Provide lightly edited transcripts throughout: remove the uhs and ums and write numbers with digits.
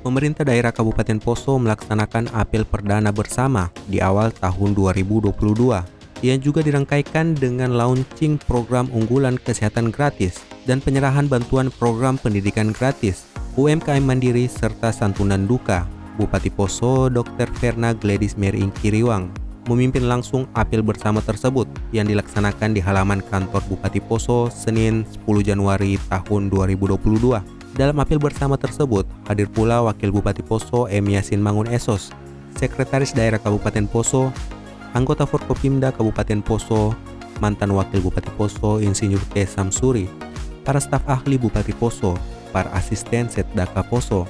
Pemerintah daerah Kabupaten Poso melaksanakan apel perdana bersama di awal tahun 2022 yang juga dirangkaikan dengan launching program unggulan kesehatan gratis dan penyerahan bantuan program pendidikan gratis, UMKM mandiri serta santunan duka. Bupati Poso Dr. Verna Gladys Mary Kiriwang memimpin langsung apel bersama tersebut yang dilaksanakan di halaman kantor Bupati Poso Senin 10 Januari tahun 2022. Dalam apel bersama tersebut, hadir pula Wakil Bupati Poso M. Yasin Mangun Esos, Sekretaris Daerah Kabupaten Poso, anggota Forkopimda Kabupaten Poso, mantan Wakil Bupati Poso Insinyur T. Samsuri, para staf ahli Bupati Poso, para asisten Setdaka Poso,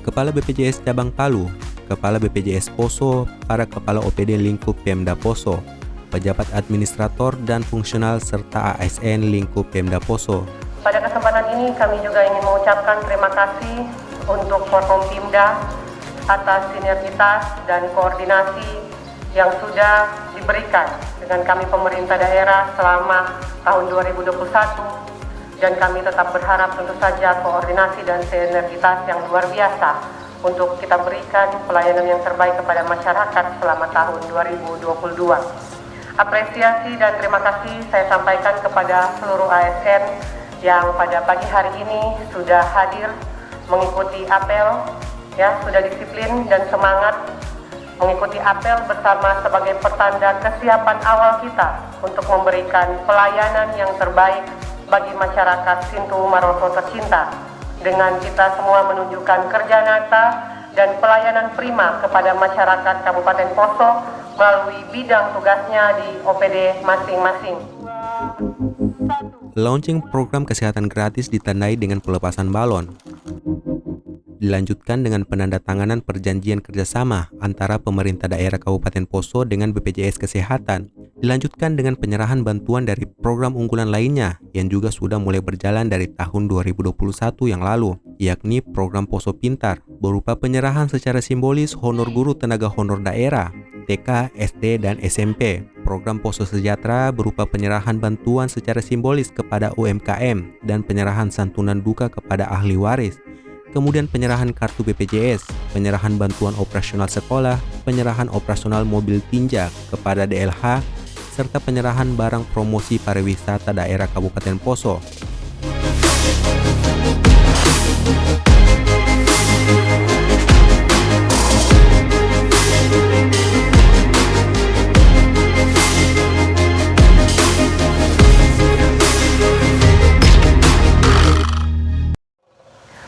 Kepala BPJS Cabang Palu, Kepala BPJS Poso, para Kepala OPD lingkup Pemda Poso, pejabat administrator dan fungsional serta ASN lingkup Pemda Poso. Pada kesempatan ini kami juga ingin mengucapkan terima kasih untuk Forkompimda atas sinergitas dan koordinasi yang sudah diberikan dengan kami pemerintah daerah selama tahun 2021, dan kami tetap berharap tentu saja koordinasi dan sinergitas yang luar biasa untuk kita berikan pelayanan yang terbaik kepada masyarakat selama tahun 2022. Apresiasi dan terima kasih saya sampaikan kepada seluruh ASN yang pada pagi hari ini sudah hadir mengikuti apel, sudah disiplin dan semangat mengikuti apel bersama sebagai pertanda kesiapan awal kita untuk memberikan pelayanan yang terbaik bagi masyarakat Sintu Maroso tercinta, dengan kita semua menunjukkan kerja nyata dan pelayanan prima kepada masyarakat Kabupaten Poso melalui bidang tugasnya di OPD masing-masing. Launching program kesehatan gratis ditandai dengan pelepasan balon. Dilanjutkan dengan penandatanganan perjanjian kerjasama antara pemerintah daerah Kabupaten Poso dengan BPJS Kesehatan. Dilanjutkan dengan penyerahan bantuan dari program unggulan lainnya yang juga sudah mulai berjalan dari tahun 2021 yang lalu, yakni program Poso Pintar berupa penyerahan secara simbolis honor guru tenaga honor daerah, TK, SD, dan SMP. Program Poso Sejahtera berupa penyerahan bantuan secara simbolis kepada UMKM dan penyerahan santunan duka kepada ahli waris. Kemudian penyerahan kartu BPJS, penyerahan bantuan operasional sekolah, penyerahan operasional mobil tinja kepada DLH, serta penyerahan barang promosi pariwisata daerah Kabupaten Poso.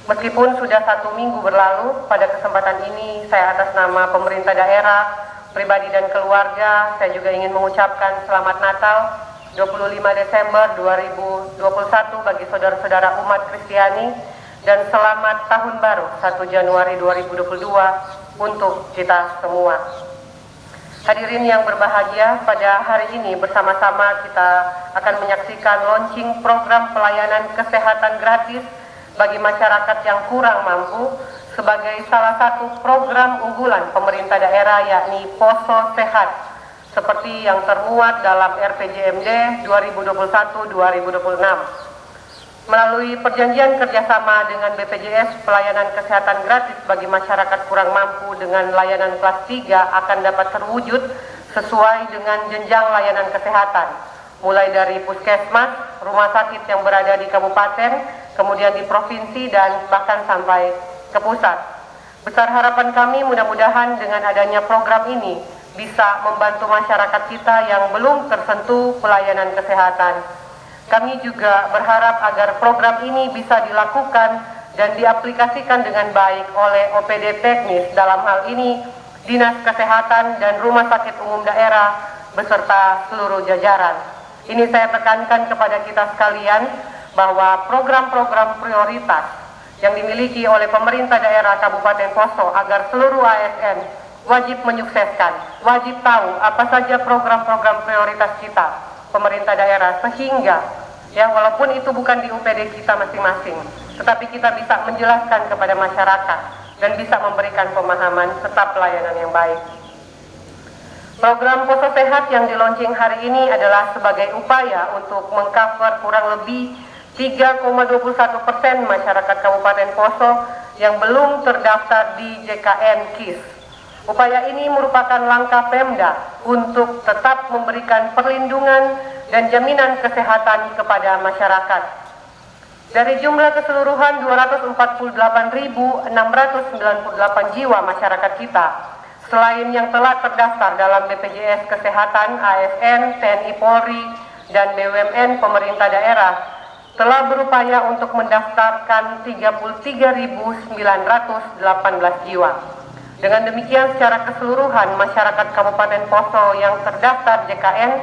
Meskipun sudah 1 minggu berlalu, pada kesempatan ini saya atas nama pemerintah daerah, pribadi dan keluarga, saya juga ingin mengucapkan selamat Natal 25 Desember 2021 bagi saudara-saudara umat Kristiani, dan selamat Tahun Baru 1 Januari 2022 untuk kita semua. Hadirin yang berbahagia, pada hari ini bersama-sama kita akan menyaksikan launching program pelayanan kesehatan gratis bagi masyarakat yang kurang mampu sebagai salah satu program unggulan pemerintah daerah, yakni Poso Sehat, seperti yang termuat dalam RPJMD 2021-2026. Melalui perjanjian kerjasama dengan BPJS, pelayanan kesehatan gratis bagi masyarakat kurang mampu dengan layanan kelas 3 akan dapat terwujud sesuai dengan jenjang layanan kesehatan, mulai dari puskesmas, rumah sakit yang berada di kabupaten, kemudian di provinsi, dan bahkan sampai ke pusat. Besar harapan kami mudah-mudahan dengan adanya program ini bisa membantu masyarakat kita yang belum tersentuh pelayanan kesehatan. Kami juga berharap agar program ini bisa dilakukan dan diaplikasikan dengan baik oleh OPD teknis, dalam hal ini Dinas Kesehatan dan Rumah Sakit Umum Daerah beserta seluruh jajaran. Ini saya tekankan kepada kita sekalian bahwa program-program prioritas yang dimiliki oleh pemerintah daerah Kabupaten Poso agar seluruh ASN wajib menyukseskan, wajib tahu apa saja program-program prioritas kita, pemerintah daerah, sehingga walaupun itu bukan di UPD kita masing-masing, tetapi kita bisa menjelaskan kepada masyarakat dan bisa memberikan pemahaman serta pelayanan yang baik. Program Poso Sehat yang di-launching hari ini adalah sebagai upaya untuk mengcover kurang lebih 3,21% masyarakat Kabupaten Poso yang belum terdaftar di JKN KIS. Upaya ini merupakan langkah Pemda untuk tetap memberikan perlindungan dan jaminan kesehatan kepada masyarakat. Dari jumlah keseluruhan 248.698 jiwa masyarakat kita, selain yang telah terdaftar dalam BPJS Kesehatan, ASN, TNI Polri, dan BUMN pemerintah daerah, telah berupaya untuk mendaftarkan 33.918 jiwa. Dengan demikian, secara keseluruhan masyarakat Kabupaten Poso yang terdaftar JKN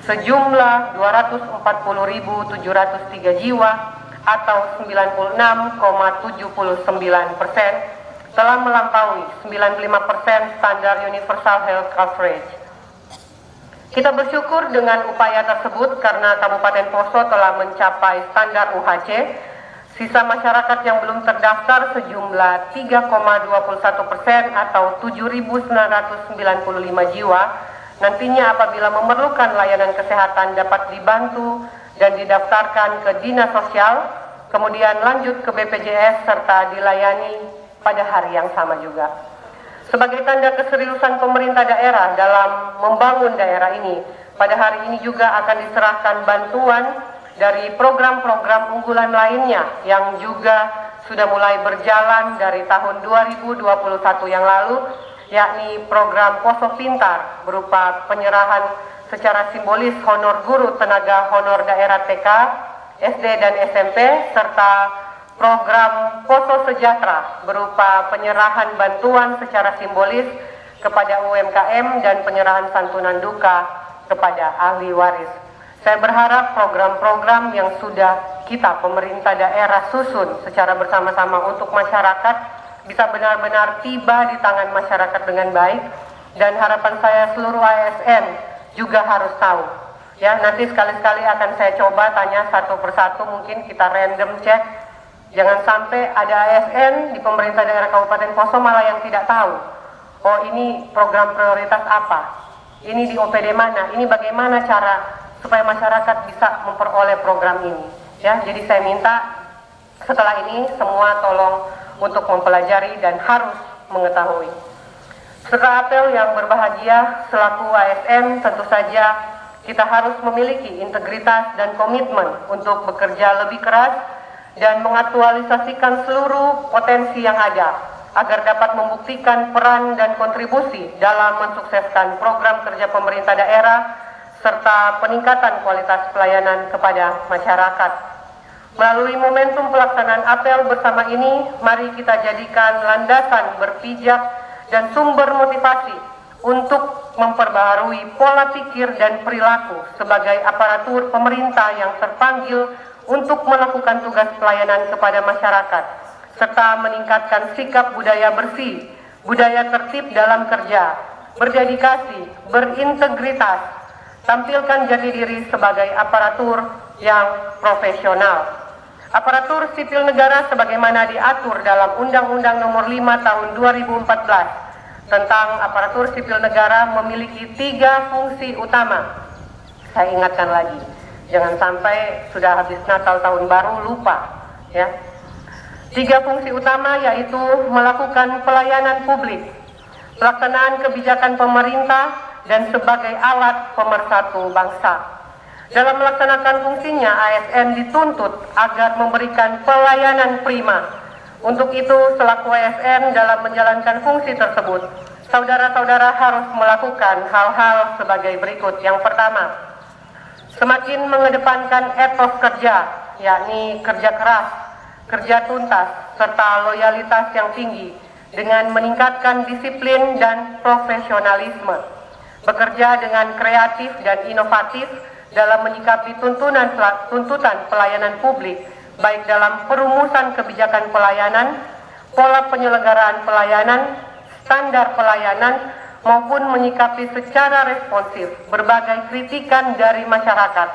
sejumlah 240.703 jiwa atau 96,79% telah melampaui 95% standar Universal Health Coverage. Kita bersyukur dengan upaya tersebut karena Kabupaten Poso telah mencapai standar UHC. Sisa masyarakat yang belum terdaftar sejumlah 3,21% atau 7.995 jiwa. Nantinya apabila memerlukan layanan kesehatan dapat dibantu dan didaftarkan ke Dinas Sosial, kemudian lanjut ke BPJS serta dilayani pada hari yang sama juga. Sebagai tanda keseriusan pemerintah daerah dalam membangun daerah ini, pada hari ini juga akan diserahkan bantuan dari program-program unggulan lainnya yang juga sudah mulai berjalan dari tahun 2021 yang lalu, yakni program Poso Pintar berupa penyerahan secara simbolis honor guru tenaga honor daerah TK, SD dan SMP, serta program Poso Sejahtera berupa penyerahan bantuan secara simbolis kepada UMKM dan penyerahan santunan duka kepada ahli waris. Saya berharap program-program yang sudah kita pemerintah daerah susun secara bersama-sama untuk masyarakat bisa benar-benar tiba di tangan masyarakat dengan baik, dan harapan saya seluruh ASN juga harus tahu. Ya, nanti sekali-sekali akan saya coba tanya satu persatu, mungkin kita random cek. Jangan sampai ada ASN di pemerintah daerah Kabupaten Poso malah yang tidak tahu. Oh, ini program prioritas apa? Ini di OPD mana? Ini bagaimana cara supaya masyarakat bisa memperoleh program ini? Ya, jadi saya minta setelah ini semua tolong untuk mempelajari dan harus mengetahui. Serta apel yang berbahagia, selaku ASN tentu saja kita harus memiliki integritas dan komitmen untuk bekerja lebih keras dan mengaktualisasikan seluruh potensi yang ada agar dapat membuktikan peran dan kontribusi dalam mensukseskan program kerja pemerintah daerah serta peningkatan kualitas pelayanan kepada masyarakat. Melalui momentum pelaksanaan apel bersama ini, mari kita jadikan landasan berpijak dan sumber motivasi untuk memperbaharui pola pikir dan perilaku sebagai aparatur pemerintah yang terpanggil untuk melakukan tugas pelayanan kepada masyarakat, serta meningkatkan sikap budaya bersih, budaya tertib dalam kerja, berdedikasi, berintegritas, tampilkan jati diri sebagai aparatur yang profesional. Aparatur sipil negara sebagaimana diatur dalam Undang-Undang Nomor 5 Tahun 2014 tentang aparatur sipil negara memiliki 3 fungsi utama. Saya ingatkan lagi, jangan sampai sudah habis Natal tahun baru lupa, ya. 3 fungsi utama yaitu melakukan pelayanan publik, pelaksanaan kebijakan pemerintah, dan sebagai alat pemersatu bangsa. Dalam melaksanakan fungsinya, ASN dituntut agar memberikan pelayanan prima. Untuk itu, selaku ASN dalam menjalankan fungsi tersebut, saudara-saudara harus melakukan hal-hal sebagai berikut. Yang pertama, semakin mengedepankan etos kerja, yakni kerja keras, kerja tuntas, serta loyalitas yang tinggi dengan meningkatkan disiplin dan profesionalisme. Bekerja dengan kreatif dan inovatif dalam menyikapi tuntutan pelayanan publik, baik dalam perumusan kebijakan pelayanan, pola penyelenggaraan pelayanan, standar pelayanan, maupun menyikapi secara responsif berbagai kritikan dari masyarakat.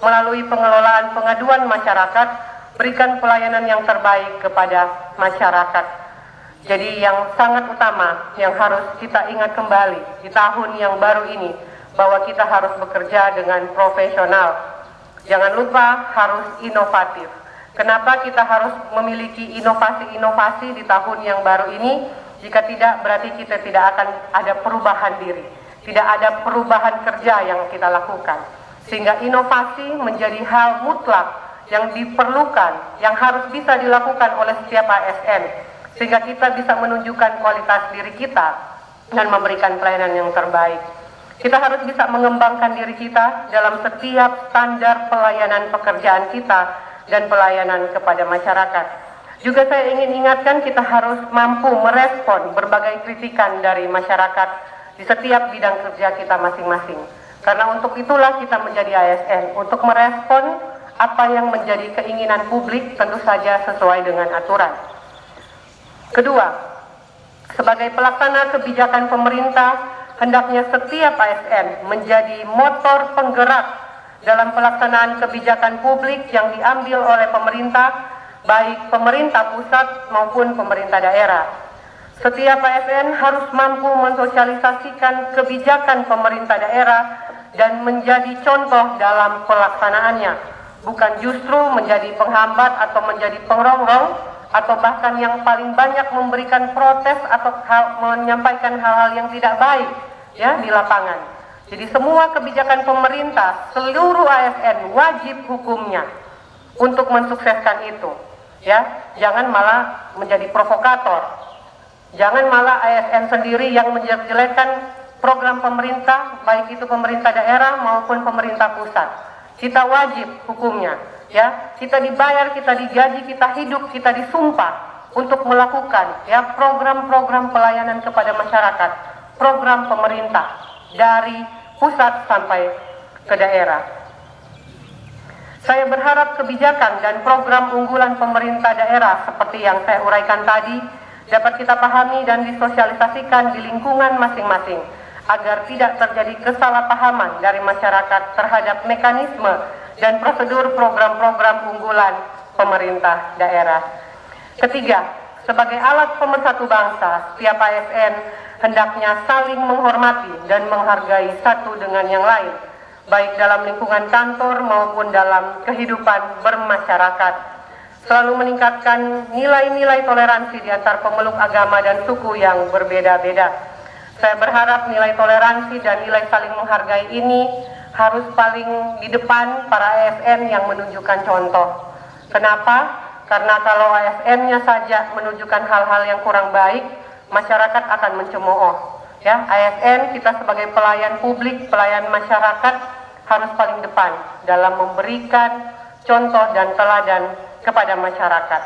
Melalui pengelolaan pengaduan masyarakat, berikan pelayanan yang terbaik kepada masyarakat. Jadi yang sangat utama yang harus kita ingat kembali di tahun yang baru ini, bahwa kita harus bekerja dengan profesional. Jangan lupa harus inovatif. Kenapa kita harus memiliki inovasi-inovasi di tahun yang baru ini? Jika tidak, berarti kita tidak akan ada perubahan diri, tidak ada perubahan kerja yang kita lakukan. Sehingga inovasi menjadi hal mutlak yang diperlukan, yang harus bisa dilakukan oleh setiap ASN, sehingga kita bisa menunjukkan kualitas diri kita dan memberikan pelayanan yang terbaik. Kita harus bisa mengembangkan diri kita dalam setiap standar pelayanan pekerjaan kita dan pelayanan kepada masyarakat. Juga saya ingin ingatkan, kita harus mampu merespon berbagai kritikan dari masyarakat di setiap bidang kerja kita masing-masing. Karena untuk itulah kita menjadi ASN, untuk merespon apa yang menjadi keinginan publik, tentu saja sesuai dengan aturan. Kedua, sebagai pelaksana kebijakan pemerintah, hendaknya setiap ASN menjadi motor penggerak dalam pelaksanaan kebijakan publik yang diambil oleh pemerintah, baik pemerintah pusat maupun pemerintah daerah. Setiap ASN harus mampu mensosialisasikan kebijakan pemerintah daerah dan menjadi contoh dalam pelaksanaannya, bukan justru menjadi penghambat atau menjadi pengrongrong, atau bahkan yang paling banyak memberikan protes atau menyampaikan hal-hal yang tidak baik ya di lapangan. Jadi semua kebijakan pemerintah, seluruh ASN wajib hukumnya untuk mensukseskan itu. Ya, jangan malah menjadi provokator. Jangan malah ASN sendiri yang menjelek-jelekan program pemerintah, baik itu pemerintah daerah maupun pemerintah pusat. Kita wajib hukumnya. Ya, kita dibayar, kita digaji, kita hidup, kita disumpah untuk melakukan ya program-program pelayanan kepada masyarakat, program pemerintah dari pusat sampai ke daerah. Saya berharap kebijakan dan program unggulan pemerintah daerah seperti yang saya uraikan tadi dapat kita pahami dan disosialisasikan di lingkungan masing-masing agar tidak terjadi kesalahpahaman dari masyarakat terhadap mekanisme dan prosedur program-program unggulan pemerintah daerah. Ketiga, sebagai alat pemersatu bangsa, setiap ASN hendaknya saling menghormati dan menghargai satu dengan yang lain, baik dalam lingkungan kantor maupun dalam kehidupan bermasyarakat. Selalu meningkatkan nilai-nilai toleransi di antar pemeluk agama dan suku yang berbeda-beda. Saya berharap nilai toleransi dan nilai saling menghargai ini harus paling di depan para ASN yang menunjukkan contoh. Kenapa? Karena kalau ASN-nya saja menunjukkan hal-hal yang kurang baik, masyarakat akan mencemooh. Ya, ASN kita sebagai pelayan publik, pelayan masyarakat harus paling depan dalam memberikan contoh dan teladan kepada masyarakat.